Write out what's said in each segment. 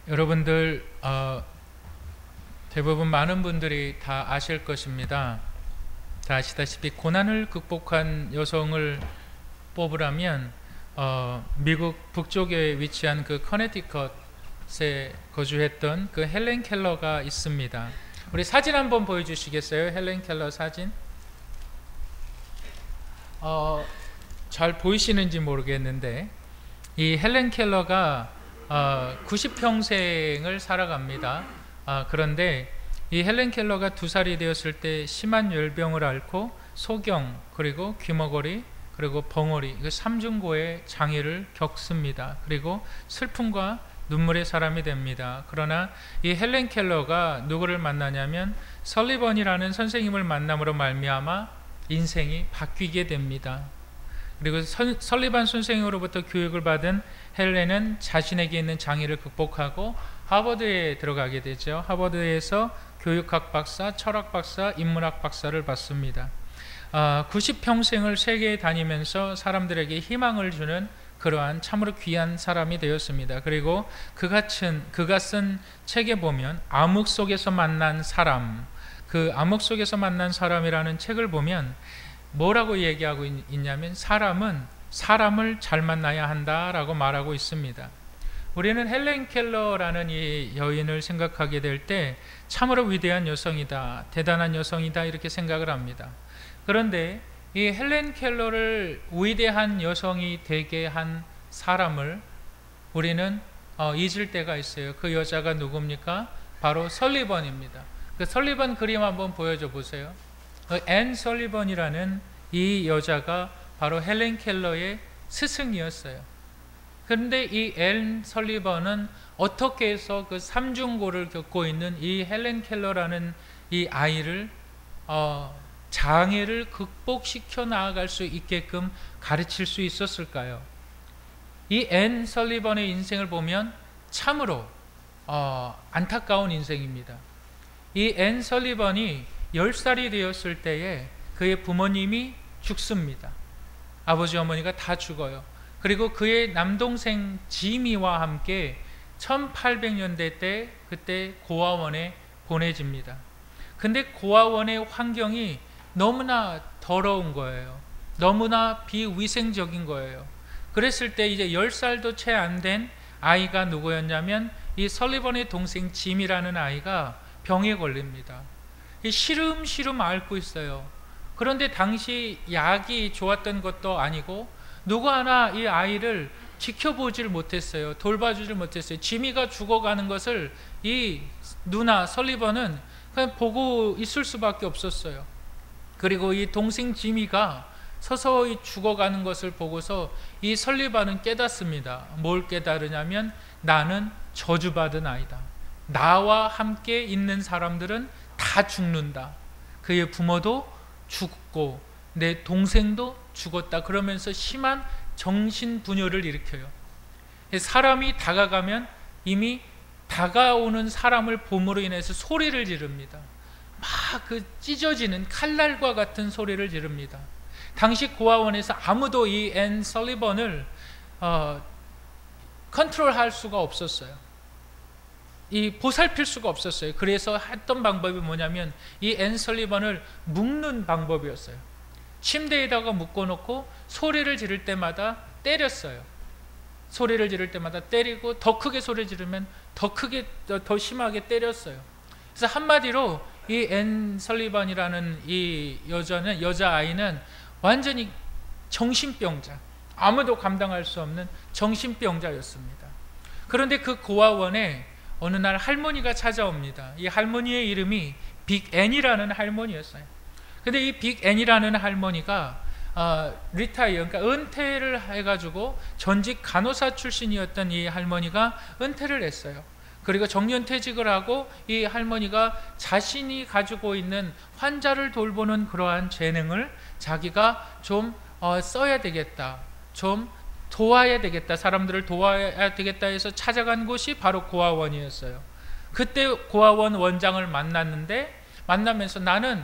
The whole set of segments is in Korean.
여러분들 대부분 많은 분들이 다 아실 것입니다. 다 아시다시피 고난을 극복한 여성을 뽑으라면 미국 북쪽에 위치한 그 커네티컷에 거주했던 그 헬렌 켈러가 있습니다. 우리 사진 한번 보여주시겠어요? 헬렌 켈러 사진. 잘 보이시는지 모르겠는데 이 헬렌 켈러가 90평생을 살아갑니다. 그런데 이 헬렌 켈러가 2살이 되었을 때 심한 열병을 앓고 소경, 그리고 귀머거리, 그리고 벙어리, 3중고의 장애를 겪습니다. 그리고 슬픔과 눈물의 사람이 됩니다. 그러나 이 헬렌 켈러가 누구를 만나냐면 설리번이라는 선생님을 만남으로 말미암아 인생이 바뀌게 됩니다. 그리고 설리번 선생님으로부터 교육을 받은 헬렌은 자신에게 있는 장애를 극복하고 하버드에 들어가게 되죠. 하버드에서 교육학 박사, 철학 박사, 인문학 박사를 받습니다. 90평생을 세계에 다니면서 사람들에게 희망을 주는 그러한 참으로 귀한 사람이 되었습니다. 그리고 그가 쓴 책에 보면 암흑 속에서 만난 사람, 그 암흑 속에서 만난 사람이라는 책을 보면 뭐라고 얘기하고 있냐면 사람은 사람을 잘 만나야 한다라고 말하고 있습니다. 우리는 헬렌 켈러라는 이 여인을 생각하게 될 때 참으로 위대한 여성이다, 대단한 여성이다 이렇게 생각을 합니다. 그런데 이 헬렌 켈러를 위대한 여성이 되게 한 사람을 우리는 잊을 때가 있어요. 그 여자가 누굽니까? 바로 설리번입니다. 그 설리번 그림 한번 보여줘 보세요. 앤 설리번이라는 이 여자가 바로 헬렌 켈러의 스승이었어요. 그런데 이 앤 설리번은 어떻게 해서 그 삼중고를 겪고 있는 이 헬렌 켈러라는 이 아이를 장애를 극복시켜 나아갈 수 있게끔 가르칠 수 있었을까요? 이 앤 설리번의 인생을 보면 참으로 안타까운 인생입니다. 이 앤 설리번이 10살이 되었을 때에 그의 부모님이 죽습니다. 아버지 어머니가 다 죽어요. 그리고 그의 남동생 지미와 함께 1800년대 때 그때 고아원에 보내집니다. 근데 고아원의 환경이 너무나 더러운 거예요. 너무나 비위생적인 거예요. 그랬을 때 이제 10살도 채 안 된 아이가 누구였냐면 이 설리번의 동생 짐이라는 아이가 병에 걸립니다. 시름시름 앓고 있어요. 그런데 당시 약이 좋았던 것도 아니고 누구 하나 이 아이를 지켜보질 못했어요. 돌봐주질 못했어요. 지미가 죽어가는 것을 이 누나 설리번은 그냥 보고 있을 수밖에 없었어요. 그리고 이 동생 지미가 서서히 죽어가는 것을 보고서 이 설리번은 깨닫습니다. 뭘 깨달으냐면 나는 저주받은 아이다. 나와 함께 있는 사람들은 다 죽는다. 그의 부모도 죽고 내 동생도 죽었다. 그러면서 심한 정신분열을 일으켜요. 사람이 다가가면 이미 다가오는 사람을 봄으로 인해서 소리를 지릅니다. 막 그 찢어지는 칼날과 같은 소리를 지릅니다. 당시 고아원에서 아무도 이 앤 설리번을 컨트롤할 수가 없었어요. 이 보살필 수가 없었어요. 그래서 했던 방법이 뭐냐면 이 앤 설리번을 묶는 방법이었어요. 침대에다가 묶어놓고 소리를 지를 때마다 때렸어요. 소리를 지를 때마다 때리고 더 크게 소리 지르면 더 크게 더 심하게 때렸어요. 그래서 한마디로 이 앤 설리번이라는 이 여자아이는 완전히 정신병자, 아무도 감당할 수 없는 정신병자였습니다. 그런데 그 고아원에 어느 날 할머니가 찾아옵니다. 이 할머니의 이름이 빅 앤이라는 할머니였어요. 근데 이 빅 앤이라는 할머니가 리타이어, 그러니까 은퇴를 해가지고 전직 간호사 출신이었던 이 할머니가 은퇴를 했어요. 그리고 정년퇴직을 하고 이 할머니가 자신이 가지고 있는 환자를 돌보는 그러한 재능을 자기가 좀 써야 되겠다, 좀 도와야 되겠다, 사람들을 도와야 되겠다 해서 찾아간 곳이 바로 고아원이었어요. 그때 고아원 원장을 만났는데, 만나면서 나는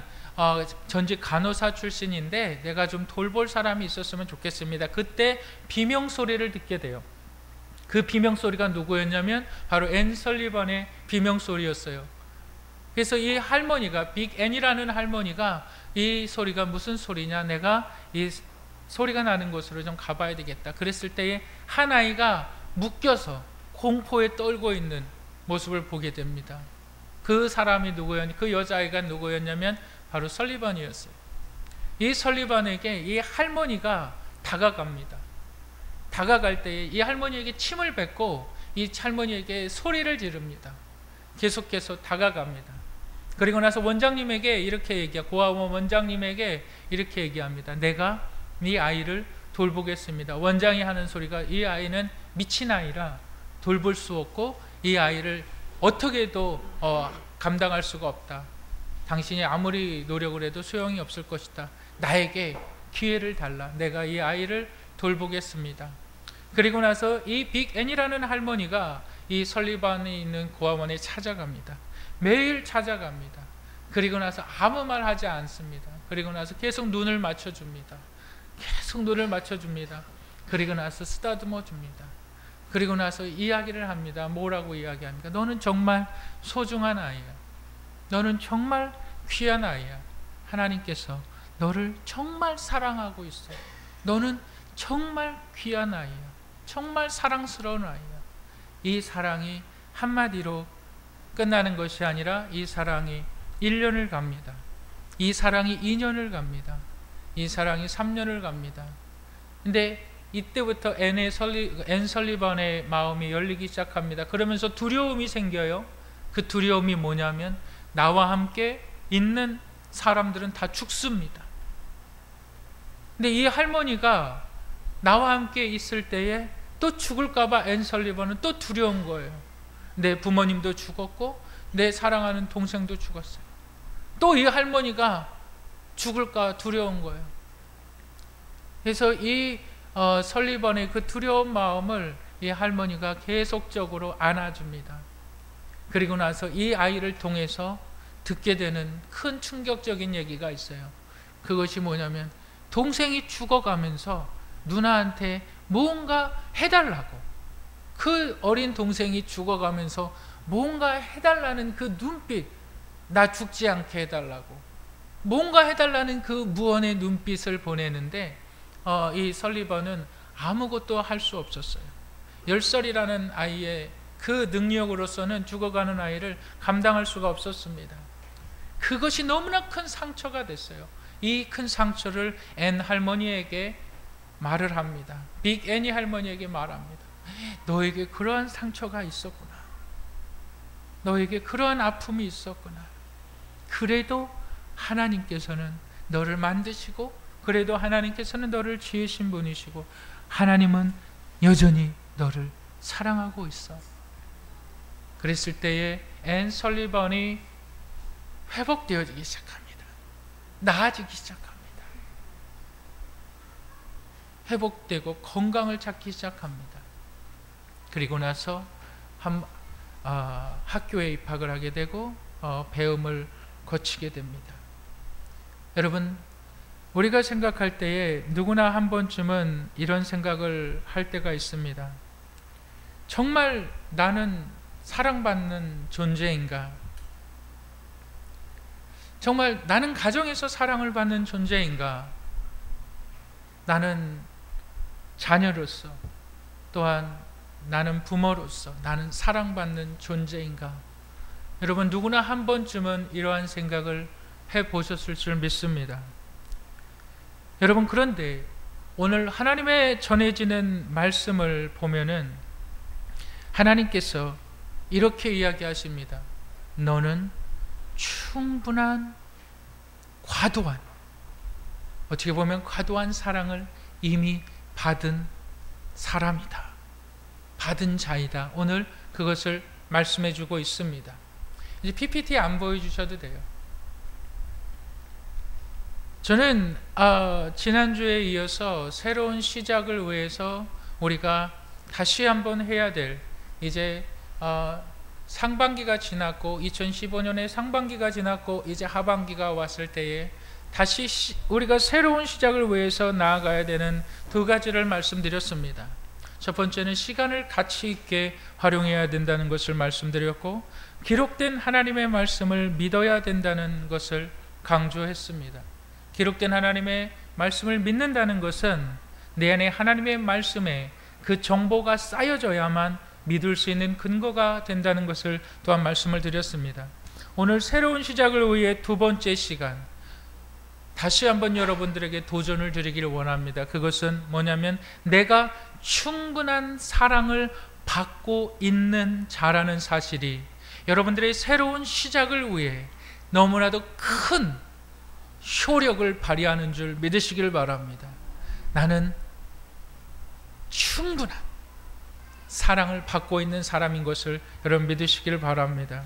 전직 간호사 출신인데 내가 좀 돌볼 사람이 있었으면 좋겠습니다. 그때 비명소리를 듣게 돼요. 그 비명소리가 누구였냐면 바로 앤 설리번의 비명소리였어요. 그래서 이 할머니가, 빅 앤이라는 할머니가 이 소리가 무슨 소리냐, 내가 이 소리가 나는 곳으로 좀 가봐야 되겠다. 그랬을 때에 한 아이가 묶여서 공포에 떨고 있는 모습을 보게 됩니다. 그 사람이 누구였냐, 그 여자아이가 누구였냐면 바로 설리번이었어요. 이 설리번에게 이 할머니가 다가갑니다. 다가갈 때에 이 할머니에게 침을 뱉고 이 할머니에게 소리를 지릅니다. 계속해서 다가갑니다. 그리고 나서 원장님에게 이렇게 고아원 원장님에게 이렇게 얘기합니다. 내가 이 아이를 돌보겠습니다. 원장이 하는 소리가, 이 아이는 미친 아이라 돌볼 수 없고 이 아이를 어떻게 해도 감당할 수가 없다. 당신이 아무리 노력을 해도 소용이 없을 것이다. 나에게 기회를 달라. 내가 이 아이를 돌보겠습니다. 그리고 나서 이 빅 앤이라는 할머니가 이 설리번에 있는 고아원에 찾아갑니다. 매일 찾아갑니다. 그리고 나서 아무 말 하지 않습니다. 그리고 나서 계속 눈을 맞춰줍니다. 계속 눈을 맞춰줍니다. 그리고 나서 쓰다듬어 줍니다. 그리고 나서 이야기를 합니다. 뭐라고 이야기합니까? 너는 정말 소중한 아이야. 너는 정말 귀한 아이야. 하나님께서 너를 정말 사랑하고 있어. 너는 정말 귀한 아이야. 정말 사랑스러운 아이야. 이 사랑이 한마디로 끝나는 것이 아니라 이 사랑이 1년을 갑니다. 이 사랑이 2년을 갑니다. 이 사랑이 3년을 갑니다. 근데 이때부터 앤 설리번의 마음이 열리기 시작합니다. 그러면서 두려움이 생겨요. 그 두려움이 뭐냐면 나와 함께 있는 사람들은 다 죽습니다. 근데 이 할머니가 나와 함께 있을 때에 또 죽을까봐 앤 설리번은 또 두려운 거예요. 내 부모님도 죽었고 내 사랑하는 동생도 죽었어요. 또 이 할머니가 죽을까 두려운 거예요. 그래서 이 설리번의 그 두려운 마음을 이 할머니가 계속적으로 안아줍니다. 그리고 나서 이 아이를 통해서 듣게 되는 큰 충격적인 얘기가 있어요. 그것이 뭐냐면 동생이 죽어가면서 누나한테 뭔가 해달라고, 그 어린 동생이 죽어가면서 뭔가 해달라는 그 눈빛, 나 죽지 않게 해달라고 뭔가 해달라는 그 무언의 눈빛을 보내는데 이 설리번은 아무것도 할 수 없었어요. 10살이라는 아이의 그 능력으로서는 죽어가는 아이를 감당할 수가 없었습니다. 그것이 너무나 큰 상처가 됐어요. 이 큰 상처를 앤 할머니에게 말을 합니다. 빅 앤이 할머니에게 말합니다. 너에게 그러한 상처가 있었구나. 너에게 그러한 아픔이 있었구나. 그래도 하나님께서는 너를 만드시고, 그래도 하나님께서는 너를 지으신 분이시고, 하나님은 여전히 너를 사랑하고 있어. 그랬을 때에 앤 설리번이 회복되어지기 시작합니다. 나아지기 시작합니다. 회복되고 건강을 찾기 시작합니다. 그리고 나서 학교에 입학을 하게 되고 배움을 거치게 됩니다. 여러분, 우리가 생각할 때에 누구나 한 번쯤은 이런 생각을 할 때가 있습니다. 정말 나는 사랑받는 존재인가? 정말 나는 가정에서 사랑을 받는 존재인가? 나는 자녀로서, 또한 나는 부모로서 나는 사랑받는 존재인가? 여러분, 누구나 한 번쯤은 이러한 생각을 해보셨을 줄 믿습니다. 여러분, 그런데 오늘 하나님의 전해지는 말씀을 보면은 하나님께서 이렇게 이야기하십니다. 너는 충분한, 과도한, 어떻게 보면 과도한 사랑을 이미 받은 사람이다. 받은 자이다. 오늘 그것을 말씀해 주고 있습니다. 이제 PPT 안 보여주셔도 돼요. 저는 지난주에 이어서 새로운 시작을 위해서 우리가 다시 한번 해야 될, 이제 상반기가 지났고 2015년에 상반기가 지났고 이제 하반기가 왔을 때에 다시 우리가 새로운 시작을 위해서 나아가야 되는 두 가지를 말씀드렸습니다. 첫 번째는 시간을 가치 있게 활용해야 된다는 것을 말씀드렸고, 기록된 하나님의 말씀을 믿어야 된다는 것을 강조했습니다. 기록된 하나님의 말씀을 믿는다는 것은 내 안에 하나님의 말씀에 그 정보가 쌓여져야만 믿을 수 있는 근거가 된다는 것을 또한 말씀을 드렸습니다. 오늘 새로운 시작을 위해 두 번째 시간, 다시 한번 여러분들에게 도전을 드리기를 원합니다. 그것은 뭐냐면 내가 충분한 사랑을 받고 있는 자라는 사실이 여러분들의 새로운 시작을 위해 너무나도 큰 효력을 발휘하는 줄 믿으시길 바랍니다. 나는 충분한 사랑을 받고 있는 사람인 것을 여러분 믿으시길 바랍니다.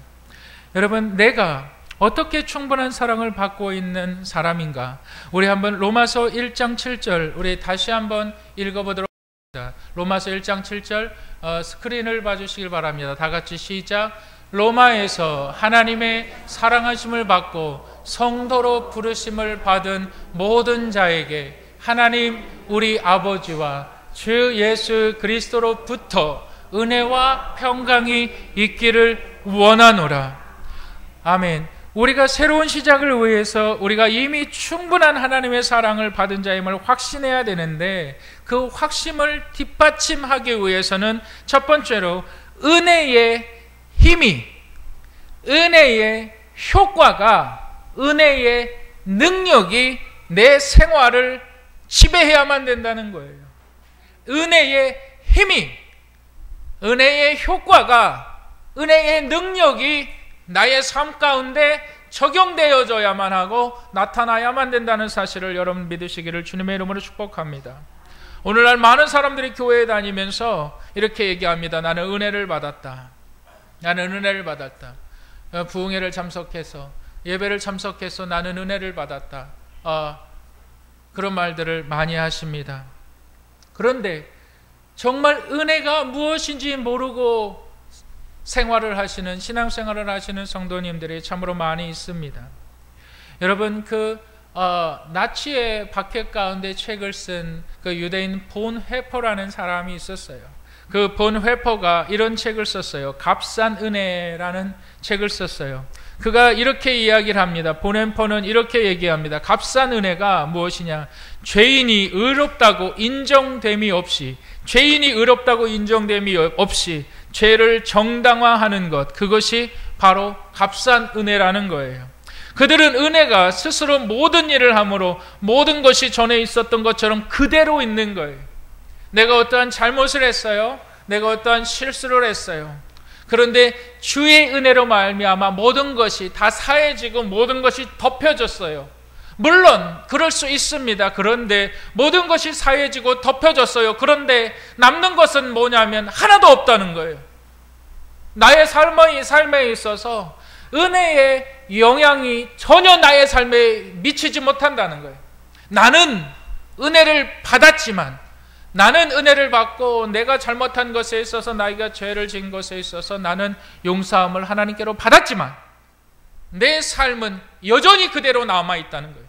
여러분, 내가 어떻게 충분한 사랑을 받고 있는 사람인가? 우리 한번 로마서 1장 7절 우리 다시 한번 읽어보도록 하겠습니다. 로마서 1장 7절 스크린을 봐주시길 바랍니다. 다 같이 시작. 로마에서 하나님의 사랑하심을 받고 성도로 부르심을 받은 모든 자에게 하나님 우리 아버지와 주 예수 그리스도로부터 은혜와 평강이 있기를 원하노라. 아멘. 우리가 새로운 시작을 위해서 우리가 이미 충분한 하나님의 사랑을 받은 자임을 확신해야 되는데, 그 확심을 뒷받침하기 위해서는 첫 번째로 은혜의 힘이, 은혜의 효과가, 은혜의 능력이 내 생활을 지배해야만 된다는 거예요. 은혜의 힘이, 은혜의 효과가, 은혜의 능력이 나의 삶 가운데 적용되어져야만 하고 나타나야만 된다는 사실을 여러분 믿으시기를 주님의 이름으로 축복합니다. 오늘날 많은 사람들이 교회에 다니면서 이렇게 얘기합니다. 나는 은혜를 받았다. 나는 은혜를 받았다. 부흥회를 참석해서, 예배를 참석해서 나는 은혜를 받았다. 그런 말들을 많이 하십니다. 그런데 정말 은혜가 무엇인지 모르고 생활을 하시는, 신앙생활을 하시는 성도님들이 참으로 많이 있습니다. 여러분, 나치의 박해 가운데 책을 쓴 그 유대인 본 회퍼라는 사람이 있었어요. 그 본 회퍼가 이런 책을 썼어요. 값싼 은혜라는 책을 썼어요. 그가 이렇게 이야기를 합니다. 본 회퍼는 이렇게 얘기합니다. 값싼 은혜가 무엇이냐? 죄인이 의롭다고 인정됨이 없이, 죄인이 의롭다고 인정됨이 없이 죄를 정당화하는 것, 그것이 바로 값싼 은혜라는 거예요. 그들은 은혜가 스스로 모든 일을 함으로 모든 것이 전에 있었던 것처럼 그대로 있는 거예요. 내가 어떠한 잘못을 했어요. 내가 어떠한 실수를 했어요. 그런데 주의 은혜로 말미암아 모든 것이 다 사해지고 모든 것이 덮여졌어요. 물론 그럴 수 있습니다. 그런데 모든 것이 사해지고 덮여졌어요. 그런데 남는 것은 뭐냐면 하나도 없다는 거예요. 나의 삶에 있어서 은혜의 영향이 전혀 나의 삶에 미치지 못한다는 거예요. 나는 은혜를 받았지만, 나는 은혜를 받고 내가 잘못한 것에 있어서, 나이가 죄를 지은 것에 있어서 나는 용서함을 하나님께로 받았지만 내 삶은 여전히 그대로 남아있다는 거예요.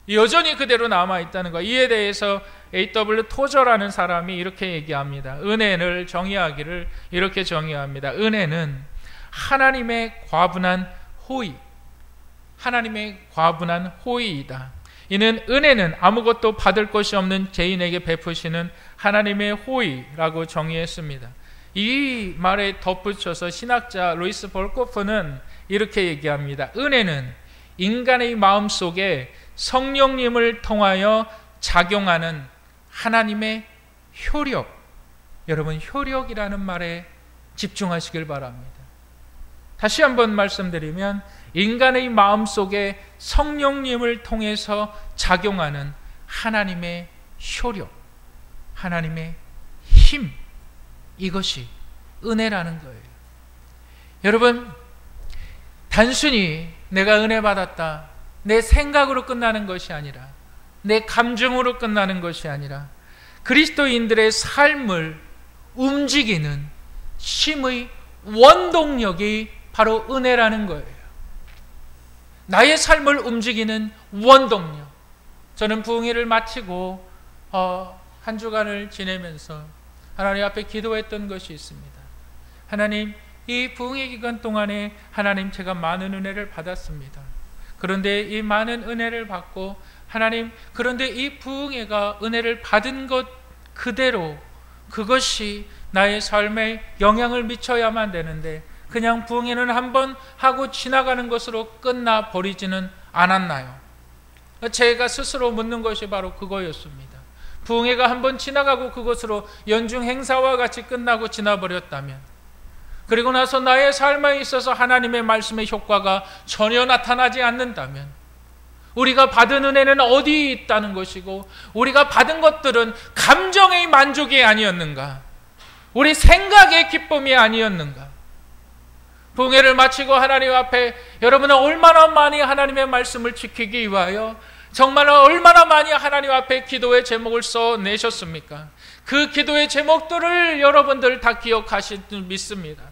여전히 그대로 남아있다는 거예요. 이에 대해서 A.W. 토저라는 사람이 이렇게 얘기합니다. 은혜를 정의하기를 이렇게 정의합니다. 은혜는 하나님의 과분한 호의, 하나님의 과분한 호의이다. 이는 은혜는 아무것도 받을 것이 없는 죄인에게 베푸시는 하나님의 호의라고 정의했습니다. 이 말에 덧붙여서 신학자 루이스 볼코프는 이렇게 얘기합니다. 은혜는 인간의 마음속에 성령님을 통하여 작용하는 하나님의 효력, 여러분 효력이라는 말에 집중하시길 바랍니다. 다시 한번 말씀드리면 인간의 마음속에 성령님을 통해서 작용하는 하나님의 효력, 하나님의 힘, 이것이 은혜라는 거예요. 여러분, 단순히 내가 은혜 받았다, 내 생각으로 끝나는 것이 아니라, 내 감정으로 끝나는 것이 아니라 그리스도인들의 삶을 움직이는 힘의 원동력이 바로 은혜라는 거예요. 나의 삶을 움직이는 원동력. 저는 부흥회를 마치고 한 주간을 지내면서 하나님 앞에 기도했던 것이 있습니다. 하나님, 이 부흥의 기간 동안에 하나님 제가 많은 은혜를 받았습니다. 그런데 이 많은 은혜를 받고 하나님, 그런데 이 부흥회가 은혜를 받은 것 그대로 그것이 나의 삶에 영향을 미쳐야만 되는데 그냥 부흥회는 한번 하고 지나가는 것으로 끝나버리지는 않았나요? 제가 스스로 묻는 것이 바로 그거였습니다. 부흥회가 한번 지나가고 그것으로 연중 행사와 같이 끝나고 지나버렸다면, 그리고 나서 나의 삶에 있어서 하나님의 말씀의 효과가 전혀 나타나지 않는다면, 우리가 받은 은혜는 어디에 있다는 것이고 우리가 받은 것들은 감정의 만족이 아니었는가? 우리 생각의 기쁨이 아니었는가? 부흥회를 마치고 하나님 앞에 여러분은 얼마나 많이 하나님의 말씀을 지키기 위하여 정말 얼마나 많이 하나님 앞에 기도의 제목을 써내셨습니까? 그 기도의 제목들을 여러분들 다 기억하실 줄 믿습니다.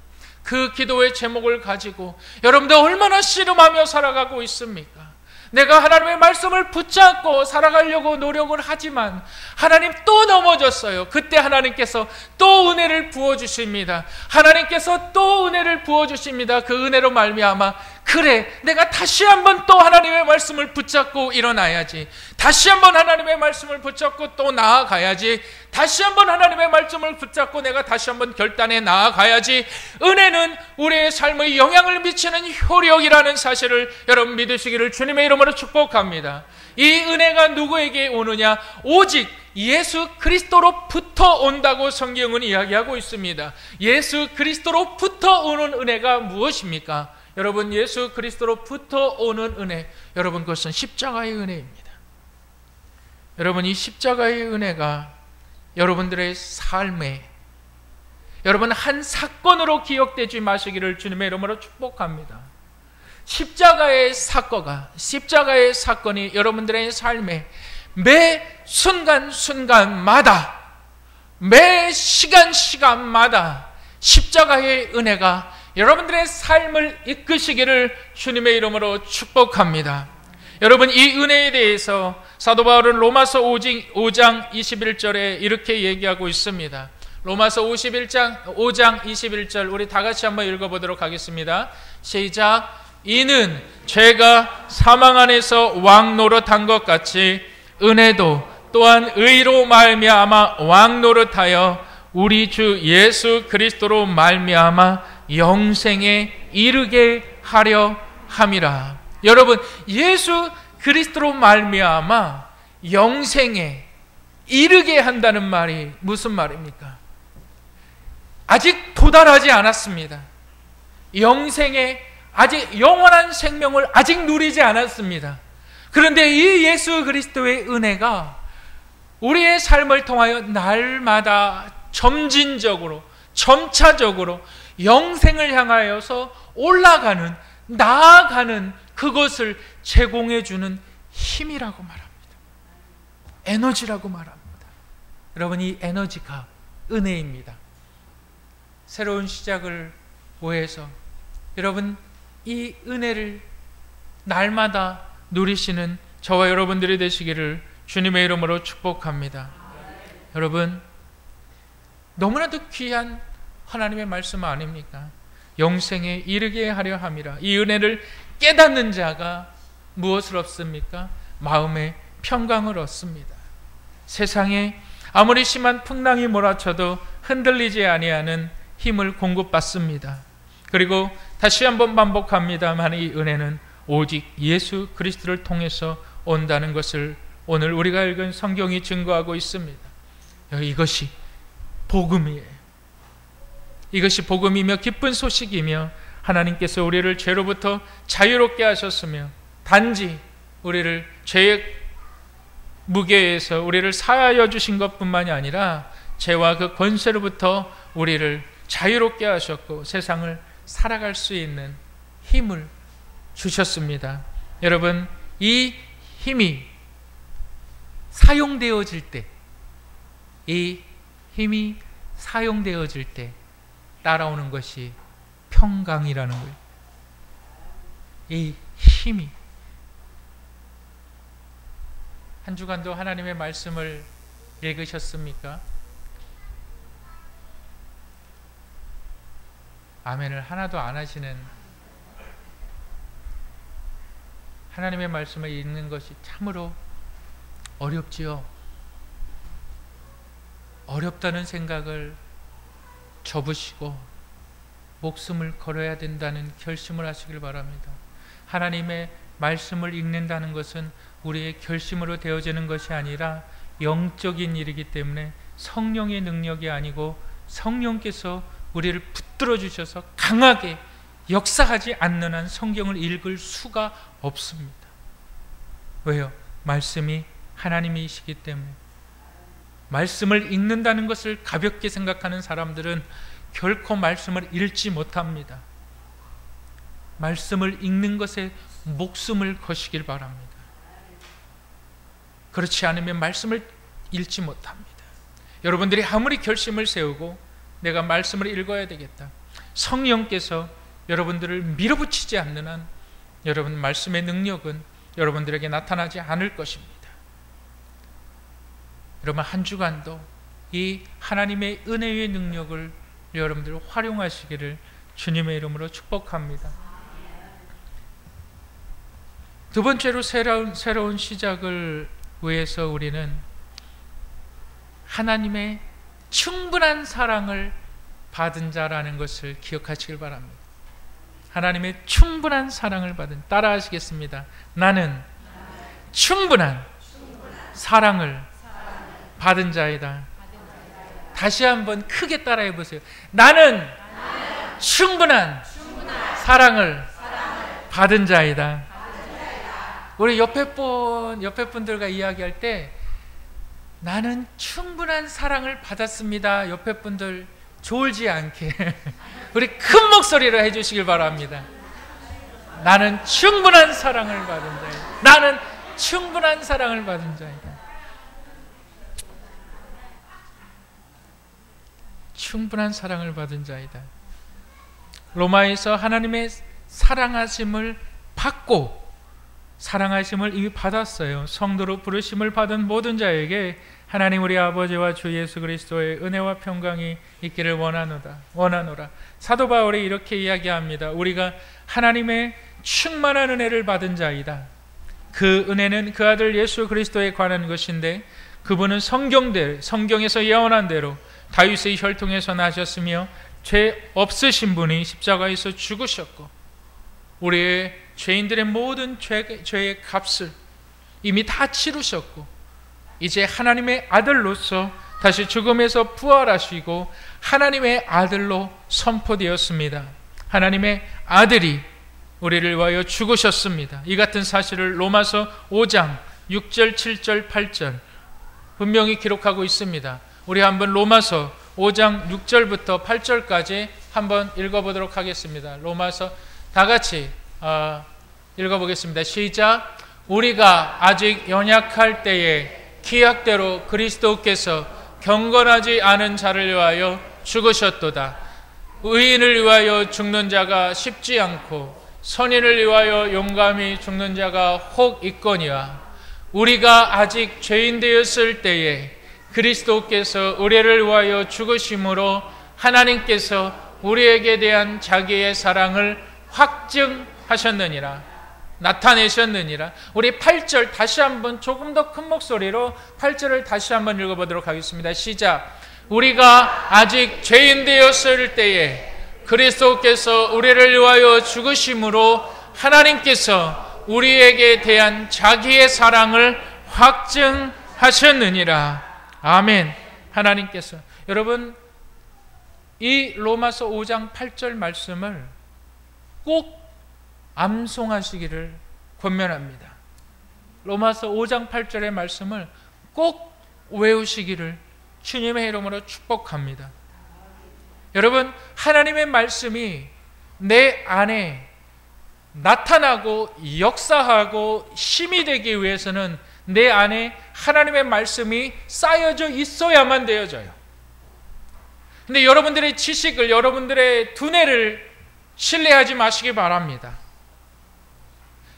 그 기도의 제목을 가지고 여러분들 얼마나 씨름하며 살아가고 있습니까? 내가 하나님의 말씀을 붙잡고 살아가려고 노력을 하지만 하나님 또 넘어졌어요. 그때 하나님께서 또 은혜를 부어주십니다. 하나님께서 또 은혜를 부어주십니다. 그 은혜로 말미암아 그래, 내가 다시 한번 또 하나님의 말씀을 붙잡고 일어나야지. 다시 한번 하나님의 말씀을 붙잡고 또 나아가야지. 다시 한번 하나님의 말씀을 붙잡고 내가 다시 한번 결단에 나아가야지. 은혜는 우리의 삶에 영향을 미치는 효력이라는 사실을 여러분 믿으시기를 주님의 이름으로 축복합니다. 이 은혜가 누구에게 오느냐? 오직 예수 그리스도로부터 온다고 성경은 이야기하고 있습니다. 예수 그리스도로부터 오는 은혜가 무엇입니까? 여러분, 예수 그리스도로부터 오는 은혜, 여러분 그것은 십자가의 은혜입니다. 여러분, 이 십자가의 은혜가 여러분들의 삶에 여러분 한 사건으로 기억되지 마시기를 주님의 이름으로 축복합니다. 십자가의 사건이 여러분들의 삶에 매 순간순간마다, 매 시간마다 십자가의 은혜가 여러분들의 삶을 이끄시기를 주님의 이름으로 축복합니다. 여러분, 이 은혜에 대해서 사도 바울은 로마서 5장 21절에 이렇게 얘기하고 있습니다. 로마서 5장 21절 우리 다 같이 한번 읽어보도록 하겠습니다. 시작. 이는 죄가 사망 안에서 왕 노릇한 것 같이 은혜도 또한 의로 말미암아 왕 노릇하여 우리 주 예수 그리스도로 말미암아 영생에 이르게 하려 함이라. 여러분, 예수 그리스도로 말미암아 영생에 이르게 한다는 말이 무슨 말입니까? 아직 도달하지 않았습니다. 영생에 아직 영원한 생명을 아직 누리지 않았습니다. 그런데 이 예수 그리스도의 은혜가 우리의 삶을 통하여 날마다 점진적으로 점차적으로 영생을 향하여서 올라가는, 나아가는 그것을 제공해 주는 힘이라고 말합니다. 에너지라고 말합니다. 여러분, 이 에너지가 은혜입니다. 새로운 시작을 위해서 여러분 이 은혜를 날마다 누리시는 저와 여러분들이 되시기를 주님의 이름으로 축복합니다. 여러분, 너무나도 귀한 하나님의 말씀 아닙니까? 영생에 이르게 하려 함이라. 이 은혜를 깨닫는 자가 무엇을 얻습니까? 마음의 평강을 얻습니다. 세상에 아무리 심한 풍랑이 몰아쳐도 흔들리지 아니하는 힘을 공급받습니다. 그리고 다시 한번 반복합니다만 이 은혜는 오직 예수 그리스도를 통해서 온다는 것을 오늘 우리가 읽은 성경이 증거하고 있습니다. 이것이 복음이에요. 이것이 복음이며 기쁜 소식이며 하나님께서 우리를 죄로부터 자유롭게 하셨으며 단지 우리를 죄의 무게에서 우리를 사하여 주신 것뿐만이 아니라 죄와 그 권세로부터 우리를 자유롭게 하셨고 세상을 살아갈 수 있는 힘을 주셨습니다. 여러분, 이 힘이 사용되어질 때, 이 힘이 사용되어질 때 따라오는 것이 평강이라는 거예요. 이 힘이. 한 주간도 하나님의 말씀을 읽으셨습니까? 아멘을 하나도 안 하시는, 하나님의 말씀을 읽는 것이 참으로 어렵지요. 어렵다는 생각을 접으시고 목숨을 걸어야 된다는 결심을 하시길 바랍니다. 하나님의 말씀을 읽는다는 것은 우리의 결심으로 되어지는 것이 아니라 영적인 일이기 때문에 성령의 능력이 아니고 성령께서 우리를 붙들어 주셔서 강하게 역사하지 않는 한 성경을 읽을 수가 없습니다. 왜요? 말씀이 하나님이시기 때문에. 말씀을 읽는다는 것을 가볍게 생각하는 사람들은 결코 말씀을 읽지 못합니다. 말씀을 읽는 것에 목숨을 거시길 바랍니다. 그렇지 않으면 말씀을 읽지 못합니다. 여러분들이 아무리 결심을 세우고 내가 말씀을 읽어야 되겠다, 성령께서 여러분들을 밀어붙이지 않는 한 여러분 말씀의 능력은 여러분들에게 나타나지 않을 것입니다. 여러분 한 주간도 이 하나님의 은혜의 능력을 여러분들 활용하시기를 주님의 이름으로 축복합니다. 두 번째로 새로운 시작을 위해서 우리는 하나님의 충분한 사랑을 받은 자라는 것을 기억하시길 바랍니다. 하나님의 충분한 사랑을 받은, 따라 하시겠습니다. 나는 충분한 사랑을 받은 자이다. 다시 한번 크게 따라해 보세요. 나는 충분한 사랑을 받은 자이다. 우리 옆에 분들과 이야기할 때 나는 충분한 사랑을 받았습니다. 옆에 분들 졸지 않게 우리 큰 목소리로 해주시길 바랍니다. 나는 충분한 사랑을 받은 자이다. 나는 충분한 사랑을 받은 자이다. 충분한 사랑을 받은 자이다. 로마에서 하나님의 사랑하심을 받고, 사랑하심을 이미 받았어요. 성도로 부르심을 받은 모든 자에게 하나님 우리 아버지와 주 예수 그리스도의 은혜와 평강이 있기를 원하노라. 사도 바울이 이렇게 이야기합니다. 우리가 하나님의 충만한 은혜를 받은 자이다. 그 은혜는 그 아들 예수 그리스도에 관한 것인데, 그분은 성경에서 예언한 대로 다윗의 혈통에서 나셨으며 죄 없으신 분이 십자가에서 죽으셨고 우리의 죄인들의 모든 죄의 값을 이미 다 치르셨고 이제 하나님의 아들로서 다시 죽음에서 부활하시고 하나님의 아들로 선포되었습니다. 하나님의 아들이 우리를 위하여 죽으셨습니다. 이 같은 사실을 로마서 5장 6절, 7절, 8절 분명히 기록하고 있습니다. 우리 한번 로마서 5장 6절부터 8절까지 한번 읽어보도록 하겠습니다. 로마서 다 같이 읽어보겠습니다. 시작. 우리가 아직 연약할 때에 기약대로 그리스도께서 경건하지 않은 자를 위하여 죽으셨도다. 의인을 위하여 죽는 자가 쉽지 않고 선인을 위하여 용감히 죽는 자가 혹 있거니와 우리가 아직 죄인 되었을 때에 그리스도께서 우리를 위하여 죽으심으로 하나님께서 우리에게 대한 자기의 사랑을 확증하셨느니라, 나타내셨느니라. 우리 8절 다시 한번 조금 더 큰 목소리로 8절을 다시 한번 읽어보도록 하겠습니다. 시작. 우리가 아직 죄인 되었을 때에 그리스도께서 우리를 위하여 죽으심으로 하나님께서 우리에게 대한 자기의 사랑을 확증하셨느니라. 아멘. 하나님께서, 여러분 이 로마서 5장 8절 말씀을 꼭 암송하시기를 권면합니다. 로마서 5장 8절의 말씀을 꼭 외우시기를 주님의 이름으로 축복합니다. 여러분 하나님의 말씀이 내 안에 나타나고 역사하고 힘이 되기 위해서는 내 안에 하나님의 말씀이 쌓여져 있어야만 되어져요. 근데 여러분들의 지식을, 여러분들의 두뇌를 신뢰하지 마시기 바랍니다.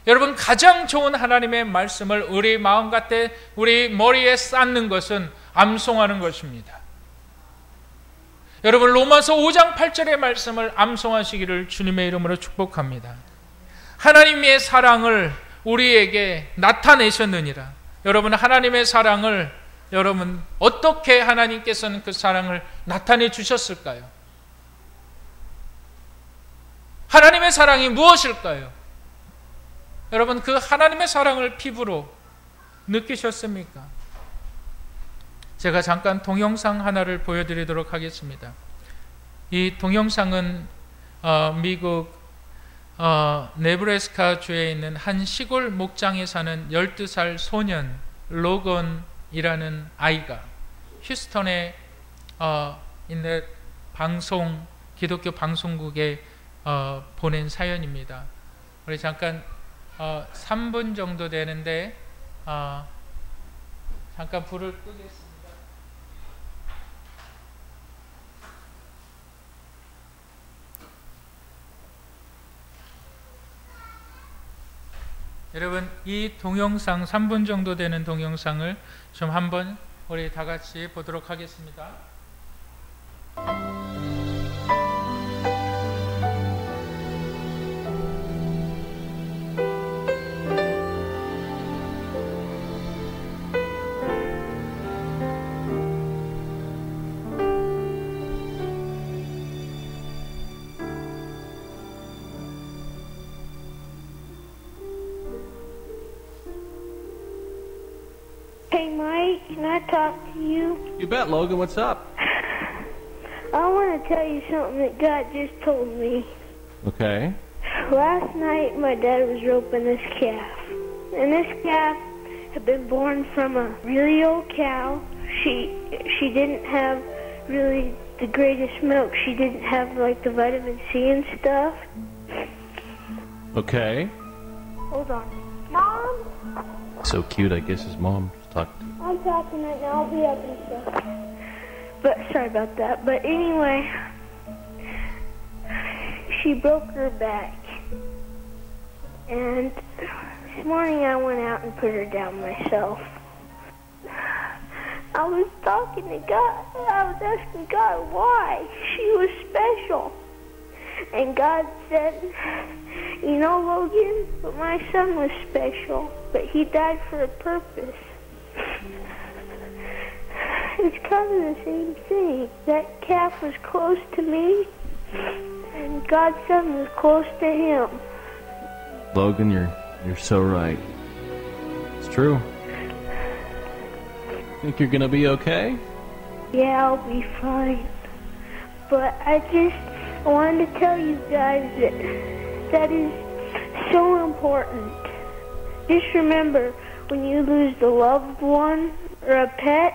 여러분 가장 좋은 하나님의 말씀을 우리 마음같아 우리 머리에 쌓는 것은 암송하는 것입니다. 여러분 로마서 5장 8절의 말씀을 암송하시기를 주님의 이름으로 축복합니다. 하나님의 사랑을 우리에게 나타내셨느니라. 여러분 하나님의 사랑을 여러분 어떻게 하나님께서는 그 사랑을 나타내 주셨을까요? 하나님의 사랑이 무엇일까요? 여러분 그 하나님의 사랑을 피부로 느끼셨습니까? 제가 잠깐 동영상 하나를 보여드리도록 하겠습니다. 이 동영상은 미국 네브래스카 주에 있는 한 시골 목장에 사는 12살 소년 로건이라는 아이가 휴스턴에 있는 기독교 방송국에 보낸 사연입니다. 우리 잠깐 3분 정도 되는데 잠깐 불을 끄겠습니다. 여러분 이 동영상 3분 정도 되는 동영상을 좀 한번 우리 다 같이 보도록 하겠습니다. Hey Mike, can I talk to you? You bet, Logan. What's up? I want to tell you something that God just told me. Okay. Last night my dad was roping this calf. And this calf had been born from a really old cow. She didn't have really the greatest milk. She didn't have like the vitamin C and stuff. Okay. Hold on. Mom? So cute. I guess his mom talked. I'm talking right now. I'll be up and stuff. But sorry about that. But anyway, she broke her back. And this morning I went out and put her down myself. I was talking to God. I was asking God why she was special. And God said, you know, Logan, but my son was special, but he died for a purpose. It's kind of the same thing. That calf was close to me, and God's son was close to him. Logan, you're so right. It's true. Think you're gonna be okay? Yeah, I'll be fine. But I wanted to tell you guys that is so important. Just remember, when you lose the loved one or a pet,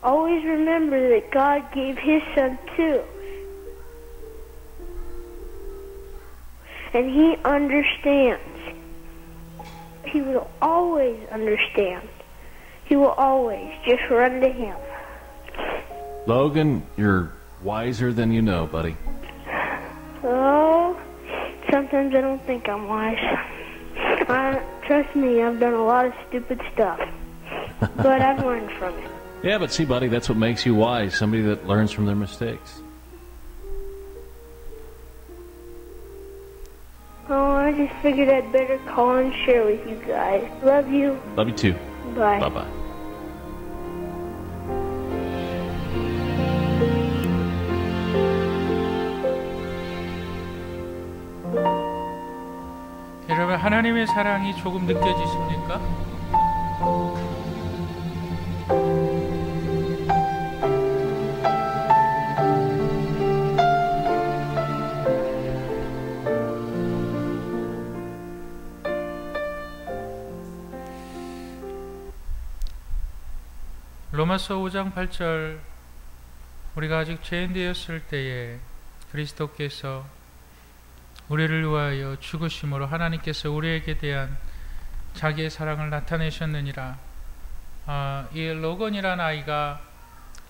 always remember that God gave his son too. And he understands. He will always understand. He will always just run to him. Logan, you're wiser than you know, buddy. Oh, sometimes I don't think I'm wise. Trust me, I've done a lot of stupid stuff. But I've learned from it. Yeah, but see, buddy, that's what makes you wise. Somebody that learns from their mistakes. Oh, I just figured I'd better call and share with you guys. Love you. Love you too. Bye. Bye-bye. 여러분 하나님의 사랑이 조금 느껴지십니까? 로마서 5장 8절 우리가 아직 죄인 되었을 때에 그리스도께서 우리를 위하여 죽으심으로 하나님께서 우리에게 대한 자기의 사랑을 나타내셨느니라. 이 로건이라는 아이가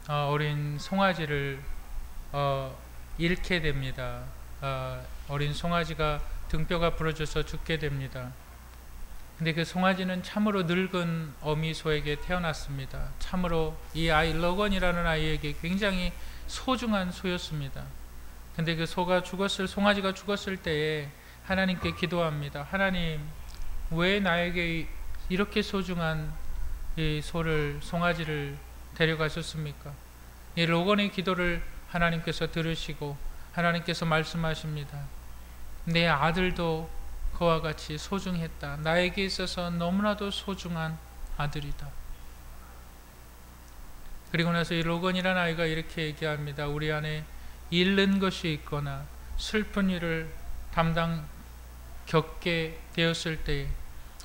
어린 송아지를 잃게 됩니다. 어린 송아지가 등뼈가 부러져서 죽게 됩니다. 근데 그 송아지는 참으로 늙은 어미소에게 태어났습니다. 참으로 이 아이 러건이라는 아이에게 굉장히 소중한 소였습니다. 근데 그 송아지가 죽었을 때에 하나님께 기도합니다. 하나님, 왜 나에게 이렇게 소중한 이 송아지를 데려가셨습니까? 이 러건의 기도를 하나님께서 들으시고 하나님께서 말씀하십니다. 내 아들도 그와 같이 소중했다. 나에게 있어서 너무나도 소중한 아들이다. 그리고 나서 이 러건이라는 아이가 이렇게 얘기합니다. 우리 안에 잃는 것이 있거나 슬픈 일을 겪게 되었을 때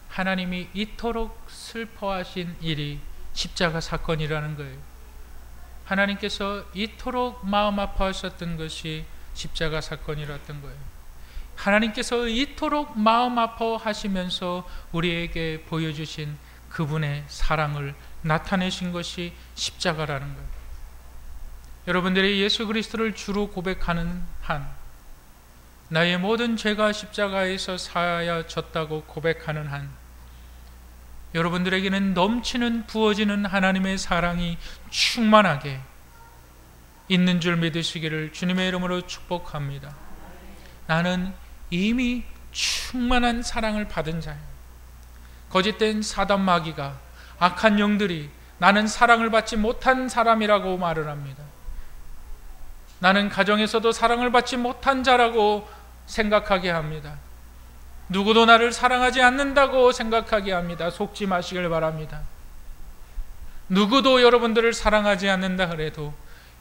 하나님이 이토록 슬퍼하신 일이 십자가 사건이라는 거예요. 하나님께서 이토록 마음 아파하셨던 것이 십자가 사건이었던 거예요. 하나님께서 이토록 마음 아파하시면서 우리에게 보여주신 그분의 사랑을 나타내신 것이 십자가라는 거예요. 여러분들이 예수 그리스도를 주로 고백하는 한, 나의 모든 죄가 십자가에서 사하여졌다고 고백하는 한, 여러분들에게는 넘치는 부어지는 하나님의 사랑이 충만하게 있는 줄 믿으시기를 주님의 이름으로 축복합니다. 나는 이미 충만한 사랑을 받은 자예요. 거짓된 사단 마귀가, 악한 영들이 나는 사랑을 받지 못한 사람이라고 말을 합니다. 나는 가정에서도 사랑을 받지 못한 자라고 생각하게 합니다. 누구도 나를 사랑하지 않는다고 생각하게 합니다. 속지 마시길 바랍니다. 누구도 여러분들을 사랑하지 않는다 그래도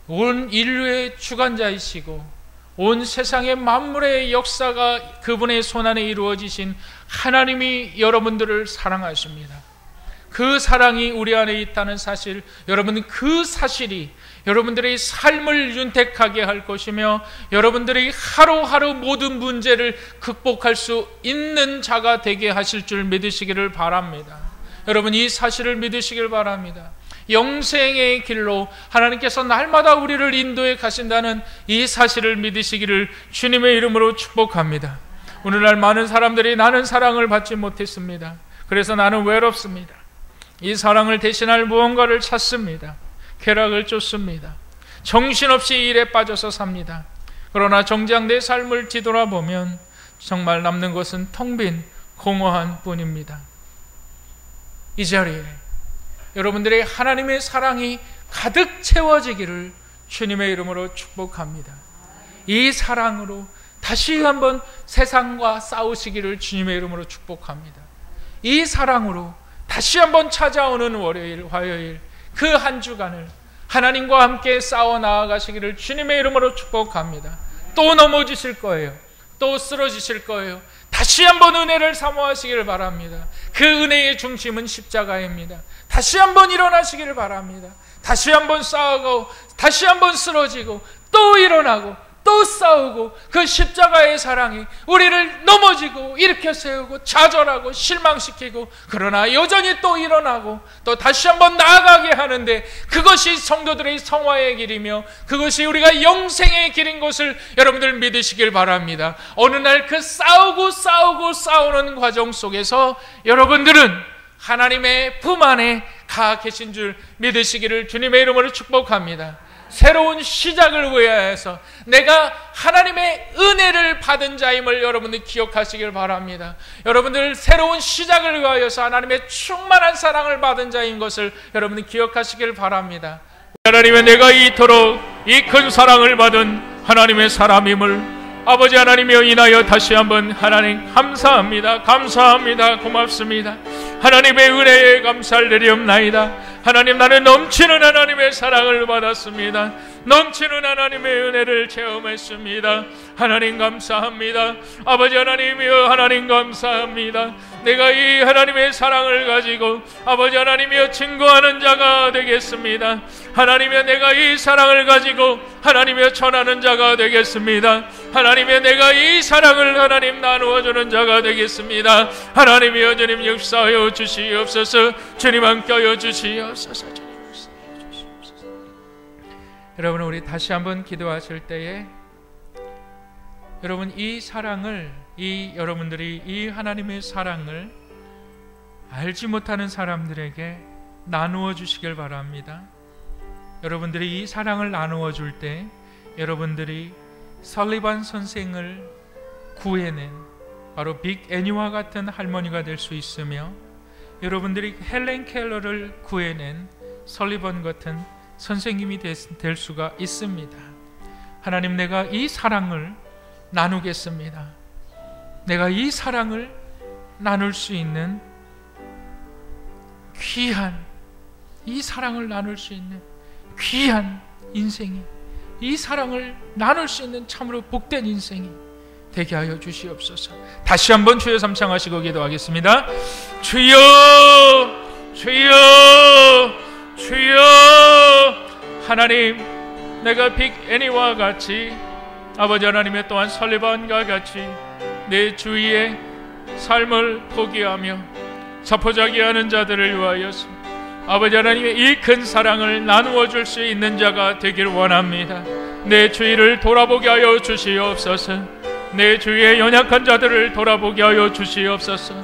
온 인류의 주관자이시고 온 세상의 만물의 역사가 그분의 손안에 이루어지신 하나님이 여러분들을 사랑하십니다. 그 사랑이 우리 안에 있다는 사실, 여러분 그 사실이 여러분들의 삶을 윤택하게 할 것이며 여러분들의 하루하루 모든 문제를 극복할 수 있는 자가 되게 하실 줄 믿으시기를 바랍니다. 여러분 이 사실을 믿으시길 바랍니다. 영생의 길로 하나님께서 날마다 우리를 인도해 가신다는 이 사실을 믿으시기를 주님의 이름으로 축복합니다. 오늘날 많은 사람들이 나는 사랑을 받지 못했습니다. 그래서 나는 외롭습니다. 이 사랑을 대신할 무언가를 찾습니다. 쾌락을 쫓습니다. 정신없이 일에 빠져서 삽니다. 그러나 정작 내 삶을 뒤돌아보면 정말 남는 것은 텅 빈 공허한 뿐입니다. 이 자리에 여러분들의 하나님의 사랑이 가득 채워지기를 주님의 이름으로 축복합니다. 이 사랑으로 다시 한번 세상과 싸우시기를 주님의 이름으로 축복합니다. 이 사랑으로 다시 한번 찾아오는 월요일, 화요일 그 한 주간을 하나님과 함께 싸워 나아가시기를 주님의 이름으로 축복합니다. 또 넘어지실 거예요. 또 쓰러지실 거예요. 다시 한번 은혜를 사모하시기를 바랍니다. 그 은혜의 중심은 십자가입니다. 다시 한번 일어나시기를 바랍니다. 다시 한번 싸우고 다시 한번 쓰러지고 또 일어나고 또 싸우고 그 십자가의 사랑이 우리를 넘어지고 일으켜 세우고 좌절하고 실망시키고 그러나 여전히 또 일어나고 또 다시 한번 나아가게 하는데 그것이 성도들의 성화의 길이며 그것이 우리가 영생의 길인 것을 여러분들 믿으시길 바랍니다. 어느 날 그 싸우는 과정 속에서 여러분들은 하나님의 품 안에 가 계신 줄 믿으시기를 주님의 이름으로 축복합니다. 새로운 시작을 위하여서 내가 하나님의 은혜를 받은 자임을 여러분들 기억하시길 바랍니다. 여러분들 새로운 시작을 위하여서 하나님의 충만한 사랑을 받은 자인 것을 여러분들 기억하시길 바랍니다. 하나님의 내가 이토록 이 큰 사랑을 받은 하나님의 사람임을 아버지 하나님이여 인하여 다시 한번 하나님 감사합니다. 감사합니다. 고맙습니다. 하나님의 은혜에 감사를 드리옵나이다. 하나님 나는 넘치는 하나님의 사랑을 받았습니다. 넘치는 하나님의 은혜를 체험했습니다. 하나님 감사합니다. 아버지 하나님이여 하나님 감사합니다. 내가 이 하나님의 사랑을 가지고 아버지 하나님이여 증거하는 자가 되겠습니다. 하나님이여 내가 이 사랑을 가지고 하나님이여 전하는 자가 되겠습니다. 하나님이여 내가 이 사랑을 하나님 나누어주는 자가 되겠습니다. 하나님이여 주님 역사하여 주시옵소서. 주님 함께하여 주시옵소서. 여러분 우리 다시 한번 기도하실 때에 여러분 이 사랑을 여러분들이 이 하나님의 사랑을 알지 못하는 사람들에게 나누어 주시길 바랍니다. 여러분들이 이 사랑을 나누어 줄 때 여러분들이 설리반 선생을 구해낸 바로 빅 애니와 같은 할머니가 될 수 있으며, 여러분들이 헬렌 켈러를 구해낸 설리반 같은 선생님이 될 수가 있습니다. 하나님, 내가 이 사랑을 나누겠습니다. 내가 이 사랑을 나눌 수 있는 귀한, 이 사랑을 나눌 수 있는 귀한 인생이, 이 사랑을 나눌 수 있는 참으로 복된 인생이 되게 하여 주시옵소서. 다시 한번 주여 삼창하시고 기도하겠습니다. 주여, 주여, 주여. 하나님, 내가 빅 애니와 같이, 아버지 하나님의 또한 설리반과 같이 내 주위의 삶을 포기하며 자포자기하는 자들을 위하여서 아버지 하나님의 이 큰 사랑을 나누어 줄 수 있는 자가 되길 원합니다. 내 주위를 돌아보게 하여 주시옵소서. 내 주위의 연약한 자들을 돌아보게 하여 주시옵소서.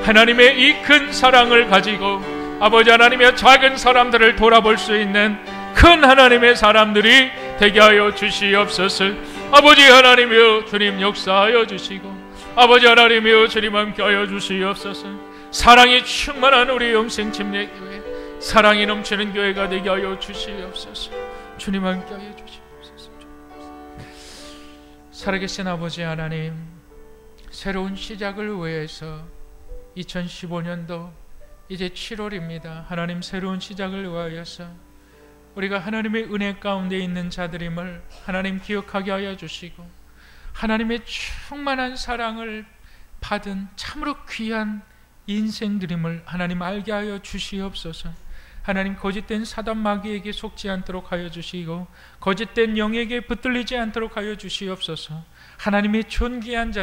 하나님의 이 큰 사랑을 가지고 아버지 하나님의 작은 사람들을 돌아볼 수 있는 큰 하나님의 사람들이 되게 하여 주시옵소서. 아버지 하나님이여, 주님 역사하여 주시고, 아버지 하나님이여, 주님 함께하여 주시옵소서. 사랑이 충만한 우리 영생침례교회, 사랑이 넘치는 교회가 되게 하여 주시옵소서. 주님 함께하여 주시옵소서. 살아계신 아버지 하나님, 새로운 시작을 위해서 2015년도 이제 7월입니다. 하나님, 새로운 시작을 위하여서 우리가 하나님의 은혜 가운데 있는 자들임을 하나님 기억하게 하여 주시고, 하나님의 충만한 사랑을 받은 참으로 귀한 인생들임을 하나님 알게 하여 주시옵소서. 하나님, 거짓된 사단 마귀에게 속지 않도록 하여 주시고 거짓된 영에게 붙들리지 않도록 하여 주시옵소서. 하나님의 존귀한 자